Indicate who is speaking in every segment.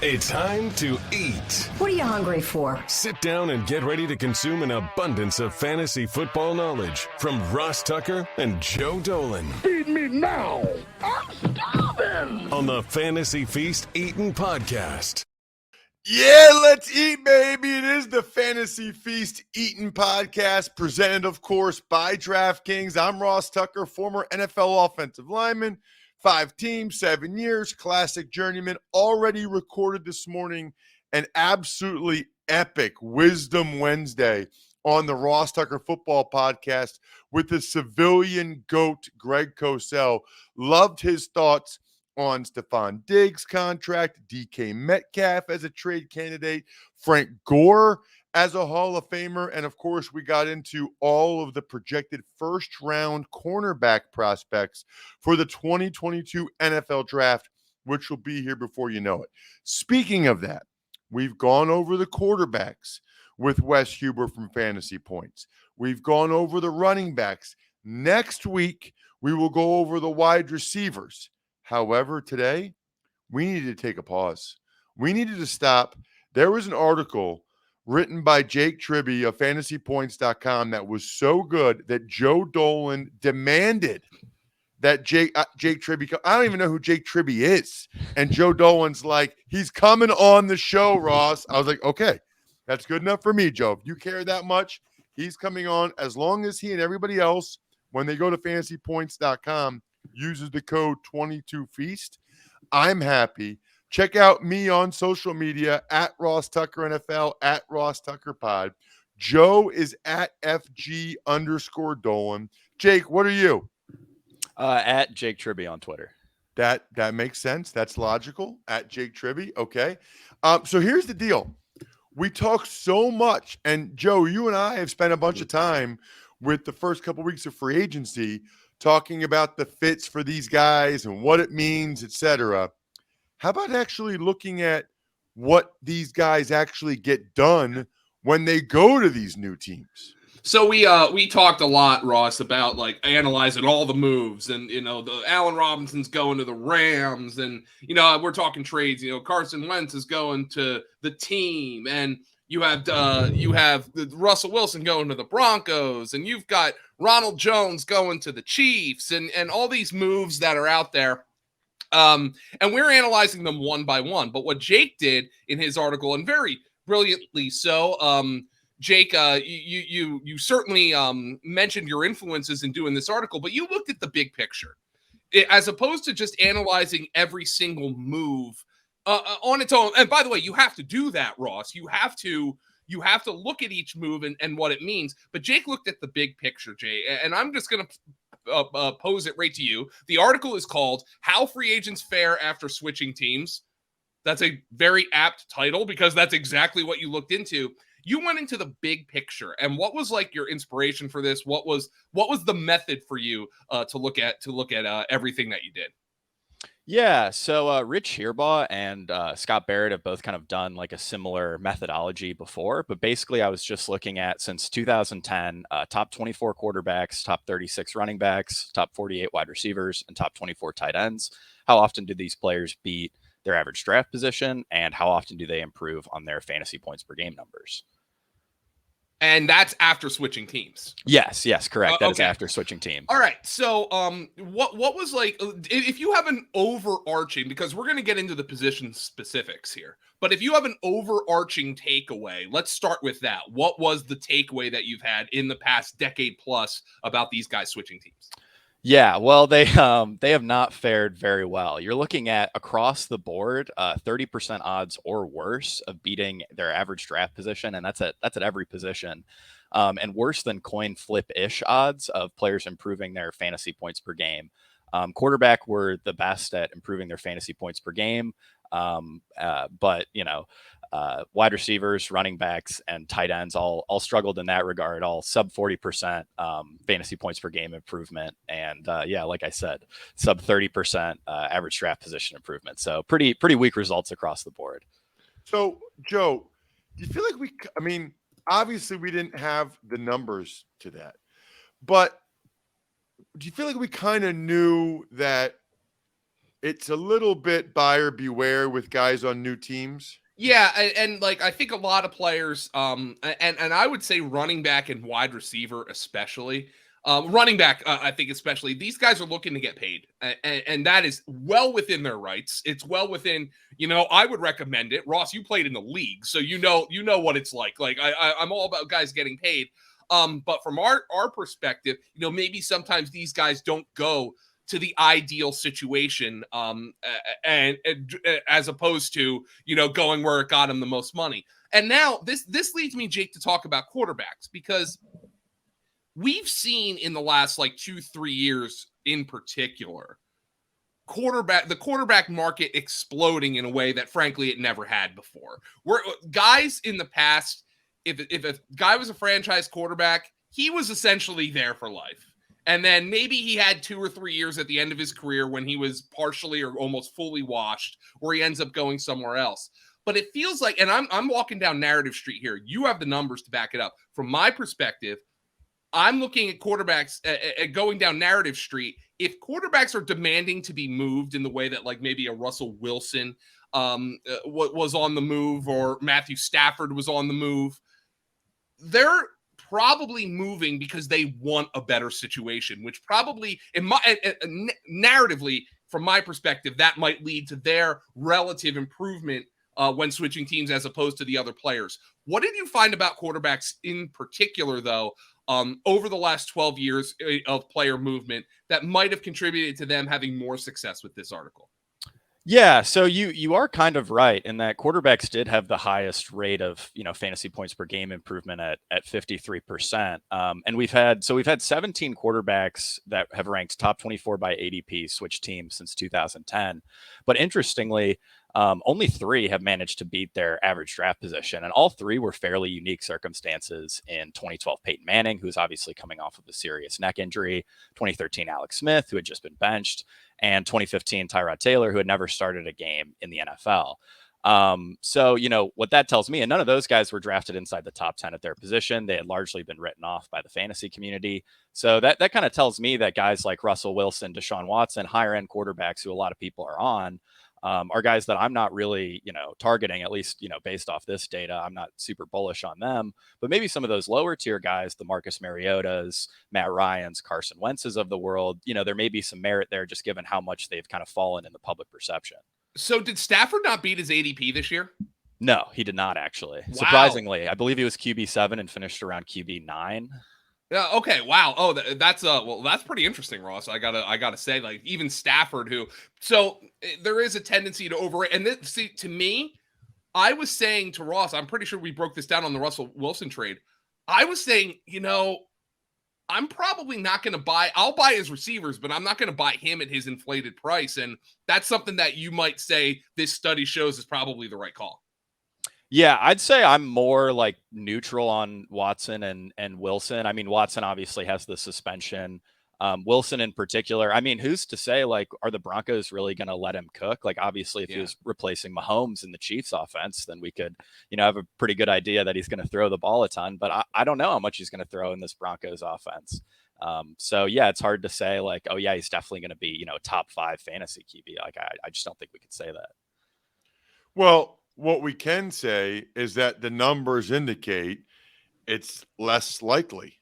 Speaker 1: It's time to eat.
Speaker 2: What are you hungry for?
Speaker 1: Sit down and get ready to consume an abundance of fantasy football knowledge from Ross Tucker and Joe Dolan.
Speaker 3: Feed me now. I'm starving.
Speaker 1: On the Fantasy Feast Eatin' Podcast.
Speaker 4: Yeah, let's eat, baby. It is the Fantasy Feast Eatin' Podcast, presented, of course, by DraftKings. I'm Ross Tucker, former NFL offensive lineman, 5 teams, 7 years, classic journeyman. Already recorded this morning an absolutely epic Wisdom Wednesday on the Ross Tucker Football Podcast with the civilian GOAT, Greg Cosell. Loved his thoughts on Stephon Diggs' contract, DK Metcalf as a trade candidate, Frank Gore as a Hall of Famer, and of course, we got into all of the projected first-round cornerback prospects for the 2022 NFL Draft, which will be here before you know it. Speaking of that, we've gone over the quarterbacks with Wes Huber from Fantasy Points. We've gone over the running backs. Next week, we will go over the wide receivers. However, today, we needed to take a pause. We needed to stop. There was an article written by Jake Tribbey of FantasyPoints.com that was so good that Joe Dolan demanded that Jake Tribbey – I don't even know who Jake Tribbey is. And Joe Dolan's like, he's coming on the show, Ross. I was like, okay, that's good enough for me, Joe. If you care that much, he's coming on as long as he and everybody else, when they go to FantasyPoints.com, uses the code 22Feast. I'm happy. Check out me on social media at Ross Tucker NFL, at Ross Tucker Pod. Joe is at FG_Dolan. Jake, what are you?
Speaker 5: At Jake Tribbey on Twitter.
Speaker 4: That makes sense. That's logical. At Jake Tribbey. Okay. So here's the deal. We talk so much, and Joe, you and I have spent a bunch of time with the first couple weeks of free agency talking about the fits for these guys and what it means, etc. How about actually looking at what these guys actually get done when they go to these new teams?
Speaker 6: So we talked a lot, Ross, about like analyzing all the moves, and the Allen Robinson's going to the Rams, and we're talking trades. Carson Wentz is going to the team, and you have Russell Wilson going to the Broncos, and you've got Ronald Jones going to the Chiefs, and all these moves that are out there. And we're analyzing them one by one. But what Jake did in his article, and very brilliantly so, Jake, you certainly mentioned your influences in doing this article, but you looked at the big picture, as opposed to just analyzing every single move on its own. And by the way, you have to do that, Ross. You have to look at each move and what it means. But Jake looked at the big picture, Jay, and I'm just going to pose it right to you. The article is called "How Free Agents Fare After Switching Teams." That's a very apt title because that's exactly what you looked into. You went into the big picture, and what was like your inspiration for this? What was the method for you to look at everything that you did?
Speaker 5: Yeah, so Rich Herbaugh and Scott Barrett have both kind of done like a similar methodology before, but basically I was just looking at, since 2010, top 24 quarterbacks, top 36 running backs, top 48 wide receivers, and top 24 tight ends. How often do these players beat their average draft position, and how often do they improve on their fantasy points per game numbers?
Speaker 6: And that's after switching teams.
Speaker 5: Yes, correct. That is
Speaker 6: okay.
Speaker 5: after switching teams.
Speaker 6: All right. So, what was like, if you have an overarching, because we're going to get into the position specifics here, but if you have an overarching takeaway, let's start with that. What was the takeaway that you've had in the past decade plus about these guys switching teams?
Speaker 5: Yeah, well, they have not fared very well. You're looking at across the board, 30% odds or worse of beating their average draft position, and that's at every position, and worse than coin flip-ish odds of players improving their fantasy points per game. Quarterback were the best at improving their fantasy points per game, but wide receivers, running backs, and tight ends all struggled in that regard, all sub 40% fantasy points per game improvement. And like I said, sub 30% average draft position improvement. So pretty weak results across the board.
Speaker 4: So, Joe, do you feel like obviously we didn't have the numbers to that, but do you feel like we kind of knew that it's a little bit buyer beware with guys on new teams.
Speaker 6: Yeah, and like I think a lot of players, and I would say running back and wide receiver especially, running back I think especially these guys are looking to get paid, and that is well within their rights. It's well within, I would recommend it. Ross, you played in the league, so you know what it's like. Like I'm all about guys getting paid, but from our perspective, maybe sometimes these guys don't go to the ideal situation, and as opposed to going where it got him the most money. And now this leads me, Jake, to talk about quarterbacks, because we've seen in the last like 2-3 years in particular the quarterback market exploding in a way that frankly it never had before. Where guys in the past, if a guy was a franchise quarterback, he was essentially there for life. And then maybe he had 2 or 3 years at the end of his career when he was partially or almost fully washed, where he ends up going somewhere else. But it feels like, and I'm walking down narrative street here. You have the numbers to back it up. From my perspective, I'm looking at quarterbacks going down narrative street. If quarterbacks are demanding to be moved in the way that like maybe a Russell Wilson was on the move, or Matthew Stafford was on the move, they're probably moving because they want a better situation, which probably narratively, from my perspective, that might lead to their relative improvement when switching teams as opposed to the other players. What did you find about quarterbacks in particular, though, over the last 12 years of player movement that might have contributed to them having more success with this article?
Speaker 5: Yeah, so you are kind of right in that quarterbacks did have the highest rate of fantasy points per game improvement at 53%, and we've had 17 quarterbacks that have ranked top 24 by ADP switch teams since 2010, but interestingly, only 3 have managed to beat their average draft position, and all 3 were fairly unique circumstances. In 2012, Peyton Manning, who's obviously coming off of a serious neck injury; 2013, Alex Smith, who had just been benched; and 2015, Tyrod Taylor, who had never started a game in the NFL. So, what that tells me, and none of those guys were drafted inside the top 10 at their position. They had largely been written off by the fantasy community. So that kind of tells me that guys like Russell Wilson, Deshaun Watson, higher end quarterbacks who a lot of people are on, are guys that I'm not really, targeting, at least, based off this data. I'm not super bullish on them, but maybe some of those lower tier guys, the Marcus Mariotas, Matt Ryans, Carson Wentz's of the world, there may be some merit there just given how much they've kind of fallen in the public perception.
Speaker 6: So did Stafford not beat his ADP this year?
Speaker 5: No, he did not actually.
Speaker 6: Wow.
Speaker 5: Surprisingly, I believe he was QB7 and finished around QB9.
Speaker 6: Yeah. Okay. Wow. Oh, that's pretty interesting, Ross. I gotta say, like, even Stafford, so there is a tendency to overrate. And to me, I was saying to Ross, I'm pretty sure we broke this down on the Russell Wilson trade. I was saying, I'm probably not going to buy. I'll buy his receivers, but I'm not going to buy him at his inflated price. And that's something that you might say this study shows is probably the right call.
Speaker 5: Yeah, I'd say I'm more like neutral on Watson and Wilson. I mean, Watson obviously has the suspension. Wilson in particular, I mean, who's to say, like, are the Broncos really going to let him cook? Like, obviously, if he was replacing Mahomes in the Chiefs offense, then we could, have a pretty good idea that he's going to throw the ball a ton. But I don't know how much he's going to throw in this Broncos offense. So, yeah, it's hard to say, like, oh, yeah, he's definitely going to be, top 5 fantasy QB. Like, I just don't think we could say that.
Speaker 4: Well, what we can say is that the numbers indicate it's less likely.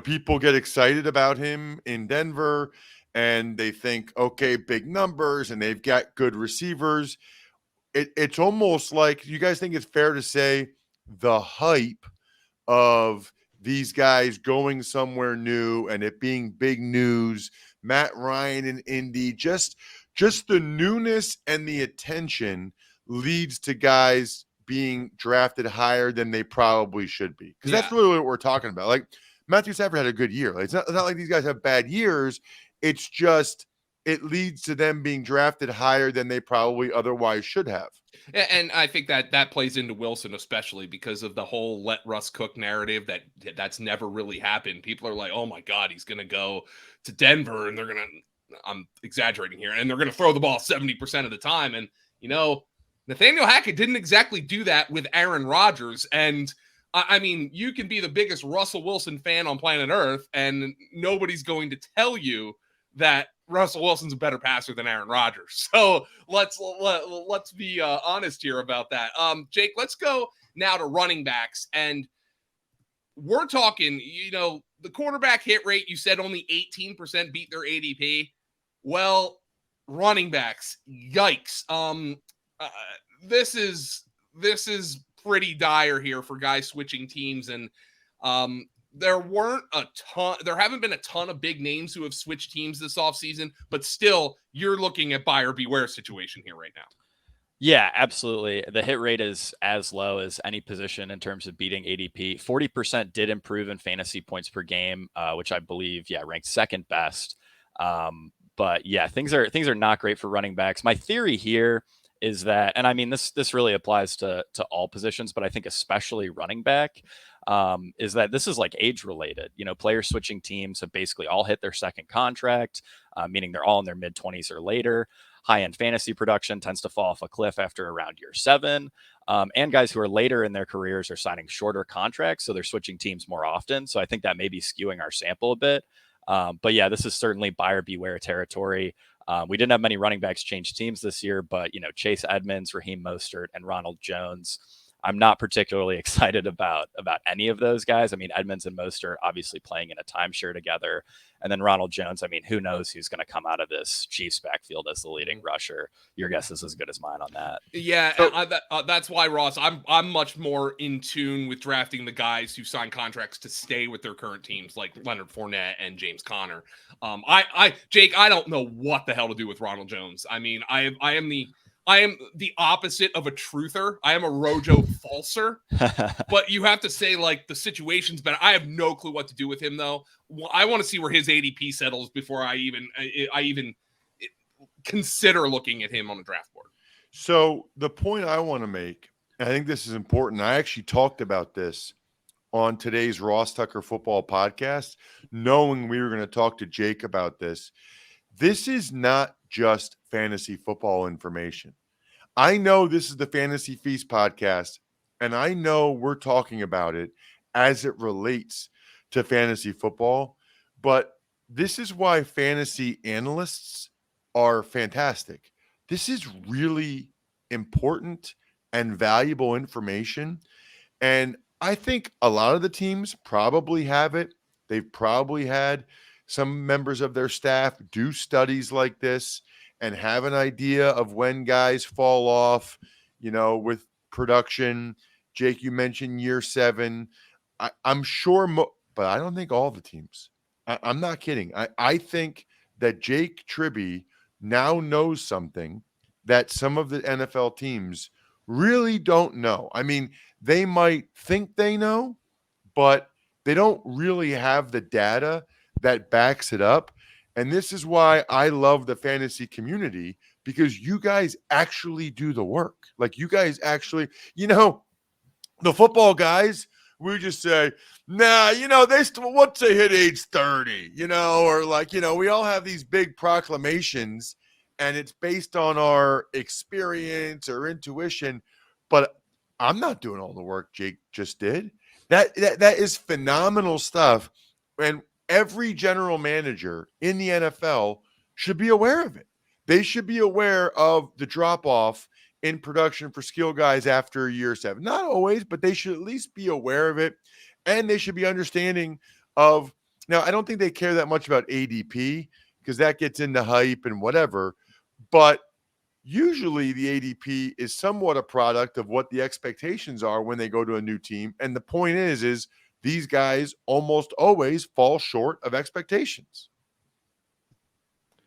Speaker 4: People get excited about him in Denver and they think, okay, big numbers and they've got good receivers. It's almost like, you guys think it's fair to say the hype of these guys going somewhere new and it being big news, Matt Ryan in Indy, just the newness and the attention leads to guys being drafted higher than they probably should be. Because that's really what we're talking about. Like, Matthew Stafford had a good year. Like, it's not like these guys have bad years. It's just it leads to them being drafted higher than they probably otherwise should have.
Speaker 6: And I think that plays into Wilson, especially because of the whole let Russ cook narrative that's never really happened. People are like, oh my God, he's going to go to Denver and they're going to, I'm exaggerating here, and they're going to throw the ball 70% of the time. And, Nathaniel Hackett didn't exactly do that with Aaron Rodgers. And I mean, you can be the biggest Russell Wilson fan on planet Earth, and nobody's going to tell you that Russell Wilson's a better passer than Aaron Rodgers. So let's be honest here about that. Jake, let's go now to running backs. And we're talking, the quarterback hit rate, you said only 18% beat their ADP. Well, running backs, yikes. This is pretty dire here for guys switching teams. And there haven't been a ton of big names who have switched teams this offseason, but still you're looking at buyer beware situation here right now.
Speaker 5: Yeah, absolutely. The hit rate is as low as any position in terms of beating ADP. 40% did improve in fantasy points per game, which I believe, ranked second best. But yeah, things are not great for running backs. My theory here is that, and I mean, this really applies to all positions, but I think especially running back, is that this is like age related. Players switching teams have basically all hit their second contract, meaning they're all in their mid-20s or later. High-end fantasy production tends to fall off a cliff after around year 7. And guys who are later in their careers are signing shorter contracts, so they're switching teams more often. So I think that may be skewing our sample a bit. But yeah, this is certainly buyer beware territory. We didn't have many running backs change teams this year, but Chase Edmonds, Raheem Mostert, and Ronald Jones, I'm not particularly excited about any of those guys. I mean, Edmonds and Mostert obviously playing in a timeshare together. And then Ronald Jones, I mean, who knows who's going to come out of this Chiefs backfield as the leading rusher. Your guess is as good as mine on that.
Speaker 6: Yeah, that's why, Ross, I'm much more in tune with drafting the guys who sign contracts to stay with their current teams, like Leonard Fournette and James Conner. Jake, I don't know what the hell to do with Ronald Jones. I mean, I am the opposite of a truther. I am a Rojo falser. But you have to say, like, the situation's better. I have no clue what to do with him, though. I want to see where his ADP settles before I even consider looking at him on the draft board.
Speaker 4: So the point I want to make, and I think this is important, I actually talked about this on today's Ross Tucker Football podcast, knowing we were going to talk to Jake about this. This is not just fantasy football information. I know this is the Fantasy Feast podcast, and I know we're talking about it as it relates to fantasy football, but this is why fantasy analysts are fantastic. This is really important and valuable information, and I think a lot of the teams probably have it. They've probably had some members of their staff do studies like this and have an idea of when guys fall off, with production. Jake, you mentioned year 7. I'm sure, but I don't think all the teams. I'm not kidding. I think that Jake Tribbey now knows something that some of the NFL teams really don't know. I mean, they might think they know, but they don't really have the data that backs it up. And this is why I love the fantasy community, because you guys actually do the work. Like, you guys actually, the football guys, we just say, nah, once they hit age 30, or like, we all have these big proclamations and it's based on our experience or intuition, but I'm not doing all the work Jake just did. That is phenomenal stuff. And every general manager in the NFL should be aware of it. They should be aware of the drop-off in production for skill guys after year 7. Not always, but they should at least be aware of it. And they should be understanding of, now, I don't think they care that much about ADP because that gets into hype and whatever. But usually the ADP is somewhat a product of what the expectations are when they go to a new team. And the point is these guys almost always fall short of expectations.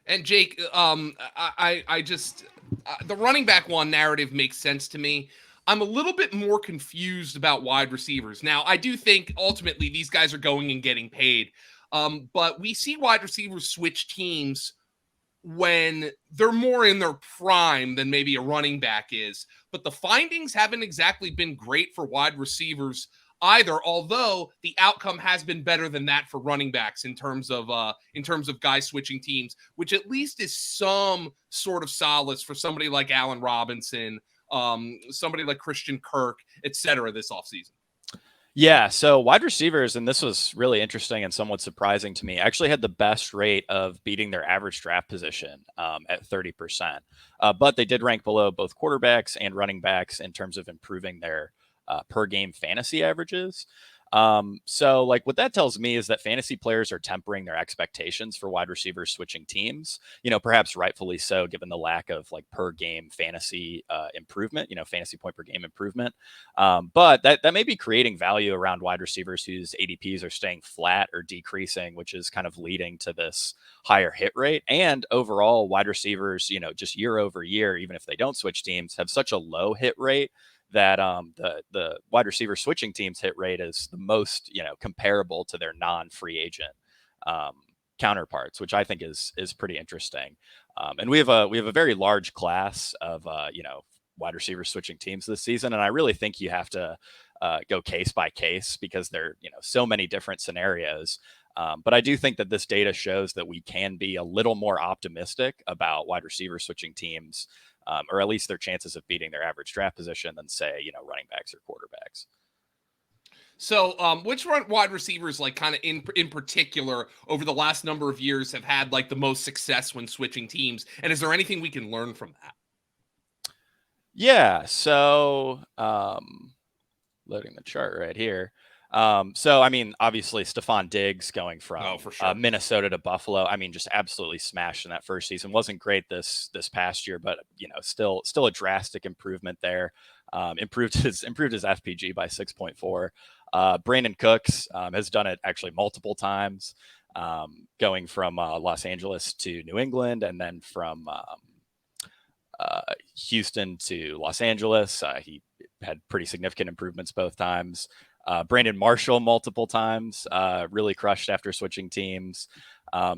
Speaker 6: And Jake, I just the running back one narrative makes sense to me. I'm a little bit more confused about wide receivers. Now, I do think ultimately these guys are going and getting paid. But we see wide receivers switch teams when they're more in their prime than maybe a running back is. But the findings haven't exactly been great for wide receivers either, although the outcome has been better than that for running backs in terms of guys switching teams, which at least is some sort of solace for somebody like Allen Robinson, somebody like Christian Kirk, etc. this offseason.
Speaker 5: Yeah, so wide receivers, and this was really interesting and somewhat surprising to me, actually had the best rate of beating their average draft position at 30%. But they did rank below both quarterbacks and running backs in terms of improving their per game fantasy averages. So like what that tells me is that fantasy players are tempering their expectations for wide receivers switching teams, perhaps rightfully so, given the lack of like per game fantasy improvement, fantasy point per game improvement. But that may be creating value around wide receivers whose ADPs are staying flat or decreasing, which is kind of leading to this higher hit rate. And overall, wide receivers, just year over year, even if they don't switch teams, have such a low hit rate that the wide receiver switching teams hit rate is the most comparable to their non-free agent counterparts, which I think is pretty interesting. And we have a very large class of wide receivers switching teams this season, and I really think you have to go case by case because there are so many different scenarios. But I do think that this data shows that we can be a little more optimistic about wide receiver switching teams, or at least their chances of beating their average draft position than say, running backs or quarterbacks.
Speaker 6: So which wide receivers, like kind of in particular over the last number of years, have had like the most success when switching teams? And is there anything we can learn from that?
Speaker 5: Yeah. So loading the chart right here. So, I mean, obviously Stephon Diggs going from
Speaker 6: for sure.
Speaker 5: Minnesota to Buffalo. I mean, just absolutely smashed in that first season. Wasn't great this past year, but still a drastic improvement there. Improved his FPG by 6.4. Brandon Cooks has done it actually multiple times, going from Los Angeles to New England, and then from Houston to Los Angeles. He had pretty significant improvements both times. Brandon Marshall multiple times, really crushed after switching teams.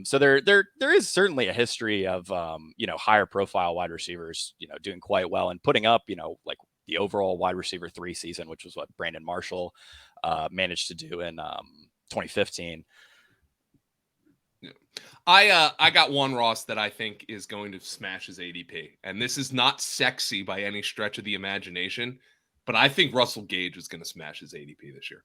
Speaker 5: So there is certainly a history of higher profile wide receivers doing quite well and putting up like the overall wide receiver 3 season, which was what Brandon Marshall managed to do in 2015.
Speaker 6: I got one, Ross, that I think is going to smash his ADP, and this is not sexy by any stretch of the imagination, but I think Russell Gage is going to smash his ADP this year.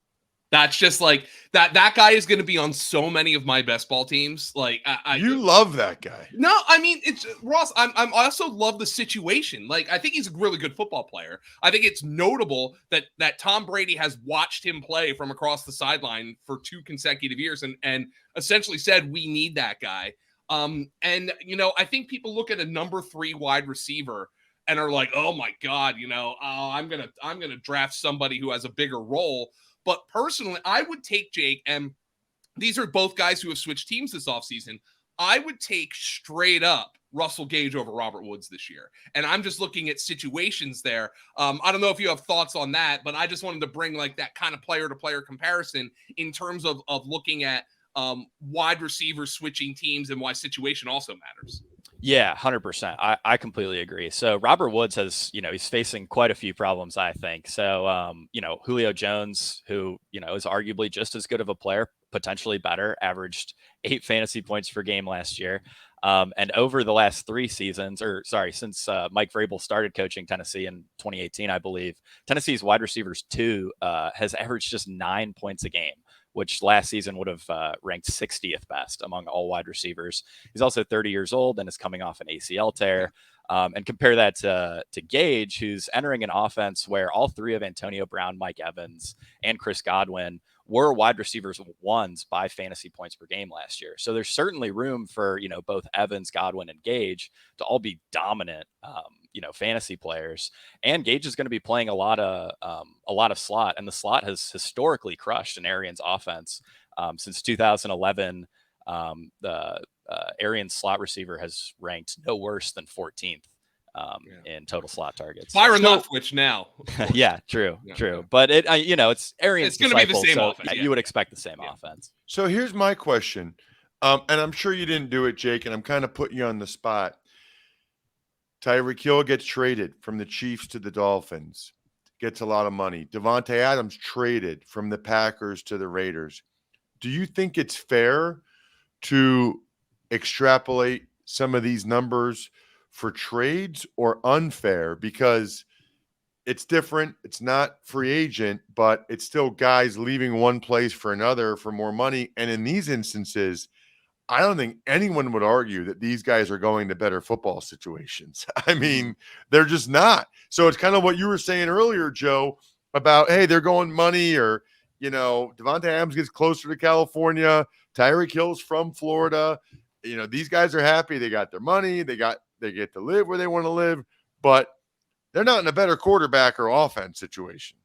Speaker 6: That's just like that guy is going to be on so many of my best ball teams. Like
Speaker 4: you love that guy.
Speaker 6: No, I mean, it's Ross. I'm also love the situation. Like, I think he's a really good football player. I think it's notable that Tom Brady has watched him play from across the sideline for 2 consecutive years and essentially said, we need that guy. And I think people look at a number 3 wide receiver and are like, oh my God, I'm gonna draft somebody who has a bigger role. But personally, I would take Jake, and these are both guys who have switched teams this offseason. I would take straight up Russell Gage over Robert Woods this year. And I'm just looking at situations there. I don't know if you have thoughts on that, but I just wanted to bring like that kind of player to player comparison in terms of looking at wide receivers switching teams and why situation also matters.
Speaker 5: Yeah, 100%. I completely agree. So Robert Woods has, he's facing quite a few problems, I think. So, Julio Jones, who, is arguably just as good of a player, potentially better, averaged 8 fantasy points per game last year. And over the last 3 seasons, since Mike Vrabel started coaching Tennessee in 2018, I believe, Tennessee's wide receivers 2 has averaged just 9 points a game, which last season would have ranked 60th best among all wide receivers. He's also 30 years old and is coming off an ACL tear. And compare that to Gage, who's entering an offense where all 3 of Antonio Brown, Mike Evans, and Chris Godwin were wide receivers 1s by fantasy points per game last year. So there's certainly room for, both Evans, Godwin, and Gage to all be dominant, fantasy players. And Gage is going to be playing a lot of slot, and the slot has historically crushed an Arians offense since 2011. The Arians slot receiver has ranked no worse than 14th in total slot targets.
Speaker 6: Byron Leftwich now.
Speaker 5: Yeah, true. But it's Arians.
Speaker 6: It's going to be the same offense.
Speaker 5: You would expect the same offense.
Speaker 4: So here's my question, and I'm sure you didn't do it, Jake, and I'm kind of putting you on the spot. Tyreek Hill gets traded from the Chiefs to the Dolphins, gets a lot of money. Devonta Adams traded from the Packers to the Raiders. Do you think it's fair to extrapolate some of these numbers for trades, or unfair? Because it's different. It's not free agent, but it's still guys leaving one place for another for more money. And in these instances, I don't think anyone would argue that these guys are going to better football situations. I mean, they're just not. So it's kind of what you were saying earlier, Joe, about, hey, they're going money, or, Devonta Adams gets closer to California. Tyreek Hill's from Florida. These guys are happy. They got their money. They get to live where they want to live, but they're not in a better quarterback or offense situation.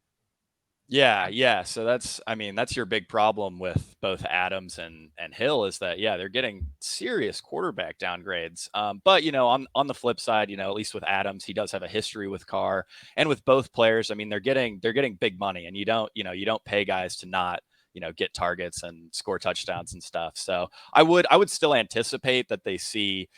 Speaker 5: Yeah. So that's your big problem with both Adams and Hill, is that, they're getting serious quarterback downgrades. But on the flip side, at least with Adams, he does have a history with Carr, and with both players, I mean, they're getting big money, and you don't pay guys to not, get targets and score touchdowns and stuff. So I would still anticipate that they see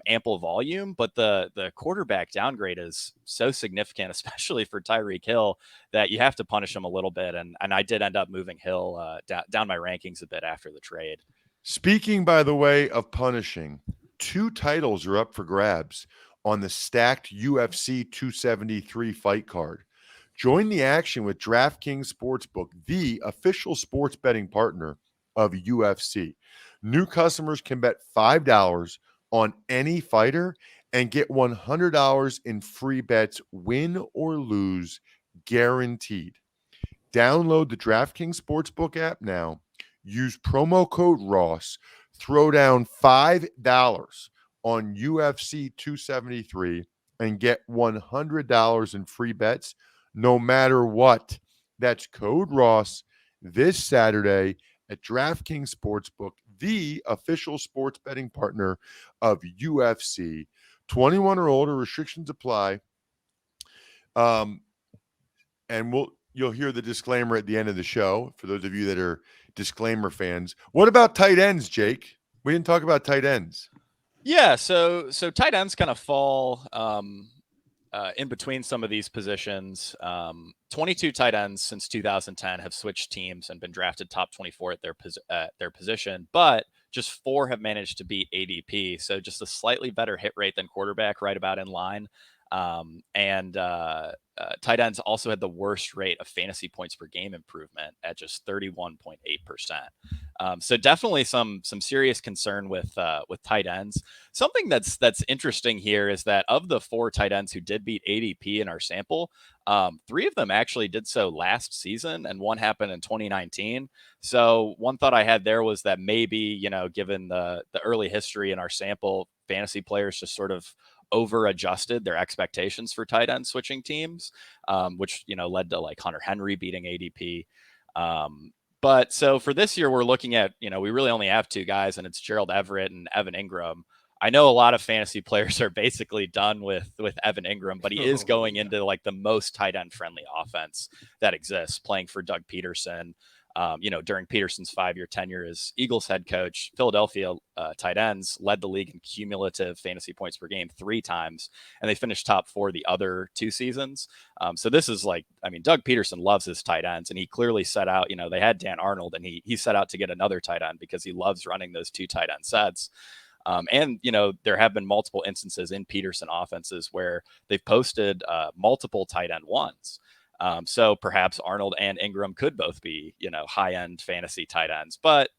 Speaker 5: ample volume, but the quarterback downgrade is so significant, especially for Tyreek Hill, that you have to punish him a little bit. And I did end up moving Hill down my rankings a bit after the trade.
Speaker 4: Speaking, by the way, of punishing, 2 titles are up for grabs on the stacked UFC 273 fight card. Join the action with DraftKings Sportsbook, the official sports betting partner of UFC. New customers can bet $5 on any fighter and get $100 in free bets, win or lose, guaranteed. Download the DraftKings Sportsbook app now. Use promo code Ross. Throw down $5 on UFC 273 and get $100 in free bets, no matter what. That's code Ross this Saturday at DraftKings Sportsbook, the official sports betting partner of UFC. 21 or older, restrictions apply. And you'll hear the disclaimer at the end of the show for those of you that are disclaimer fans. What about tight ends, Jake? We didn't talk about tight ends.
Speaker 5: Yeah, so tight ends kind of fall in between some of these positions. 22 tight ends since 2010 have switched teams and been drafted top 24 at their position, but just 4 have managed to beat ADP. So just a slightly better hit rate than quarterback, right about in line. Tight ends also had the worst rate of fantasy points per game improvement at just 31.8%. So definitely some serious concern with tight ends. Something that's interesting here is that of the 4 tight ends who did beat ADP in our sample, 3 of them actually did so last season, and 1 happened in 2019. So one thought I had there was that maybe, given the early history in our sample, fantasy players just sort of over adjusted their expectations for tight end switching teams, which, led to like Hunter Henry beating ADP. But so for this year, we're looking at, we really only have 2 guys, and it's Gerald Everett and Evan Ingram. I know a lot of fantasy players are basically done with Evan Ingram, but he is going into like the most tight end friendly offense that exists, playing for Doug Peterson. During Peterson's 5-year tenure as Eagles head coach, Philadelphia tight ends led the league in cumulative fantasy points per game 3 times, and they finished top 4 the other 2 seasons. So this is Doug Peterson loves his tight ends, and he clearly set out, they had Dan Arnold, and he set out to get another tight end because he loves running those 2 tight end sets. And there have been multiple instances in Peterson offenses where they've posted multiple tight end ones. So perhaps Arnold and Ingram could both be, high-end fantasy tight ends, but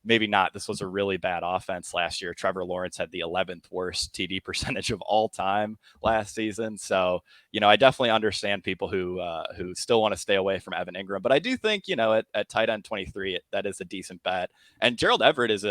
Speaker 5: maybe not. This was a really bad offense last year. Trevor Lawrence had the 11th worst TD percentage of all time last season. So, I definitely understand people who still want to stay away from Evan Ingram, but I do think, at tight end 23, that is a decent bet. And Gerald Everett is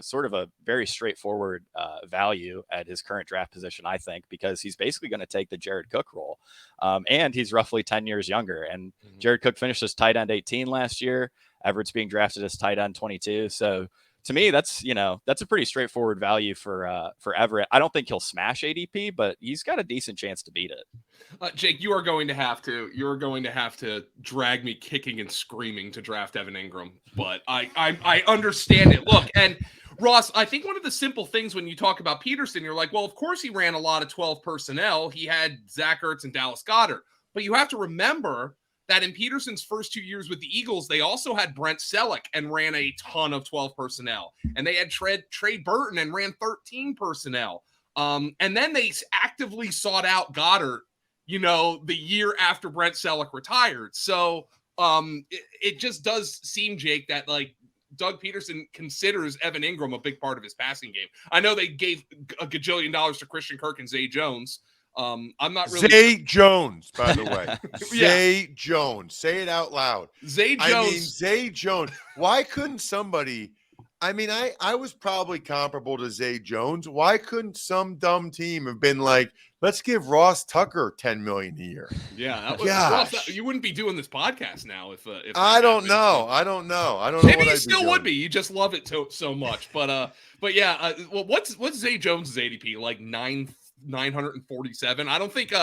Speaker 5: sort of a very straightforward value at his current draft position, I think, because he's basically going to take the Jared Cook role. And he's roughly 10 years younger. And Jared Cook finished as tight end 18 last year. Everett's being drafted as tight end 22. So to me, that's a pretty straightforward value for Everett. I don't think he'll smash ADP, but he's got a decent chance to beat it.
Speaker 6: Jake, you're going to have to drag me kicking and screaming to draft Evan Ingram, but I understand it. Look, and Ross, I think one of the simple things when you talk about Peterson, you're like, well, of course he ran a lot of 12 personnel. He had Zach Ertz and Dallas Goedert, but you have to remember that in Peterson's first 2 years with the Eagles, they also had Brent Selleck and ran a ton of 12 personnel. And they had Trey Burton and ran 13 personnel. And then they actively sought out Goddard the year after Brent Selleck retired. So it just does seem, Jake, that like Doug Peterson considers Evan Ingram a big part of his passing game. I know they gave a gajillion dollars to Christian Kirk and Zay Jones. I'm not really
Speaker 4: Zay Jones, by the way. Zay Jones. Say it out loud.
Speaker 6: Zay Jones.
Speaker 4: Zay Jones. Why couldn't somebody? I was probably comparable to Zay Jones. Why couldn't some dumb team have been like, let's give Ross Tucker $10 million a year?
Speaker 6: Yeah, Ross, you wouldn't be doing this podcast now if
Speaker 4: I don't know. I don't know.
Speaker 6: Maybe you still would be. You just love it so much. But yeah. Well, what's Zay Jones' ADP? Like 947. I don't think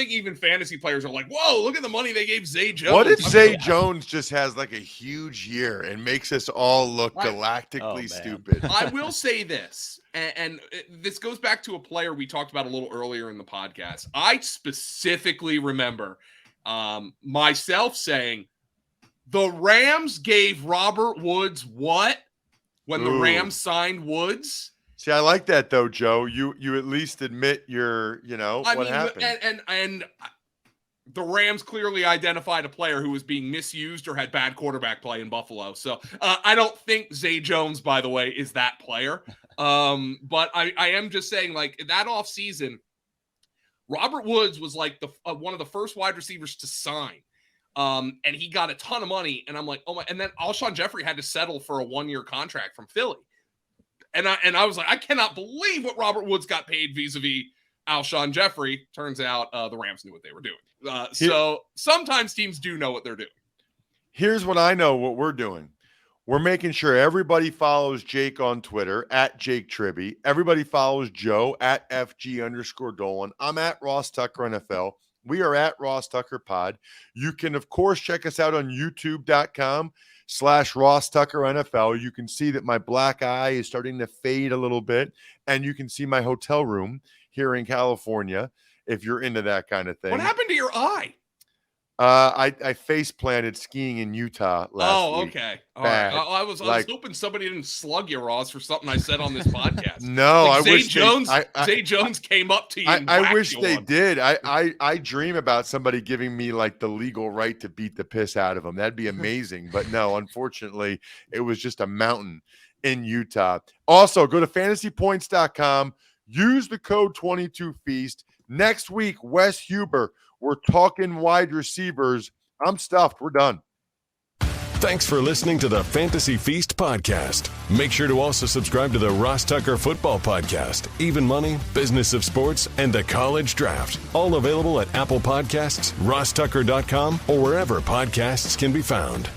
Speaker 6: even fantasy players are like, whoa, look at the money they gave Zay Jones.
Speaker 4: What if Zay Jones just has like a huge year and makes us all look galactically stupid?
Speaker 6: I will say this, and this goes back to a player we talked about a little earlier in the podcast. I specifically remember myself saying the Rams gave Robert Woods what when the Rams signed Woods?
Speaker 4: See, I like that though, Joe. You at least admit what happened.
Speaker 6: And the Rams clearly identified a player who was being misused or had bad quarterback play in Buffalo. So I don't think Zay Jones, by the way, is that player. But I am just saying, like, that offseason, Robert Woods was like one of the first wide receivers to sign. And he got a ton of money. And I'm like, oh my! And then Alshon Jeffrey had to settle for a 1-year contract from Philly. And I was like, I cannot believe what Robert Woods got paid vis-a-vis Alshon Jeffrey. Turns out the Rams knew what they were doing. So sometimes teams do know what they're doing.
Speaker 4: Here's what I know what we're doing. We're making sure everybody follows Jake on Twitter at Jake Tribbey. Everybody follows Joe at FG_Dolan. I'm at Ross Tucker NFL. We are at Ross Tucker Pod. You can, of course, check us out on youtube.com/Ross Tucker NFL. You can see that my black eye is starting to fade a little bit, and you can see my hotel room here in California if you're into that kind of thing.
Speaker 6: What happened to your eye?
Speaker 4: I face planted skiing in Utah last week.
Speaker 6: Okay. All right. I was hoping somebody didn't slug you, Ross, for something I said on this podcast.
Speaker 4: No,
Speaker 6: like
Speaker 4: I wish
Speaker 6: Zay Jones came up to you.
Speaker 4: I wish they did. I dream about somebody giving me like the legal right to beat the piss out of them. That'd be amazing. But no, unfortunately, it was just a mountain in Utah. Also, go to fantasypoints.com. Use the code 22Feast. Next week, Wes Huber. We're talking wide receivers. I'm stuffed. We're done.
Speaker 1: Thanks for listening to the Fantasy Feast podcast. Make sure to also subscribe to the Ross Tucker Football Podcast, Even Money, Business of Sports, and the College Draft. All available at Apple Podcasts, rosstucker.com, or wherever podcasts can be found.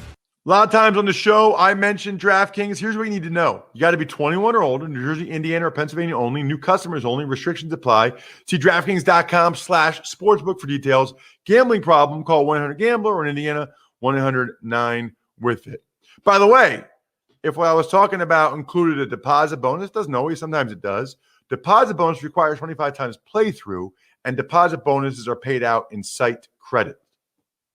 Speaker 4: A lot of times on the show, I mentioned DraftKings. Here's what you need to know. You got to be 21 or older, New Jersey, Indiana, or Pennsylvania only. New customers only. Restrictions apply. See DraftKings.com/sportsbook for details. Gambling problem, call 1-800-GAMBLER, or in Indiana, 1-800-9-WITH-IT. By the way, if what I was talking about included a deposit bonus, doesn't always, sometimes it does. Deposit bonus requires 25 times playthrough, and deposit bonuses are paid out in site credit.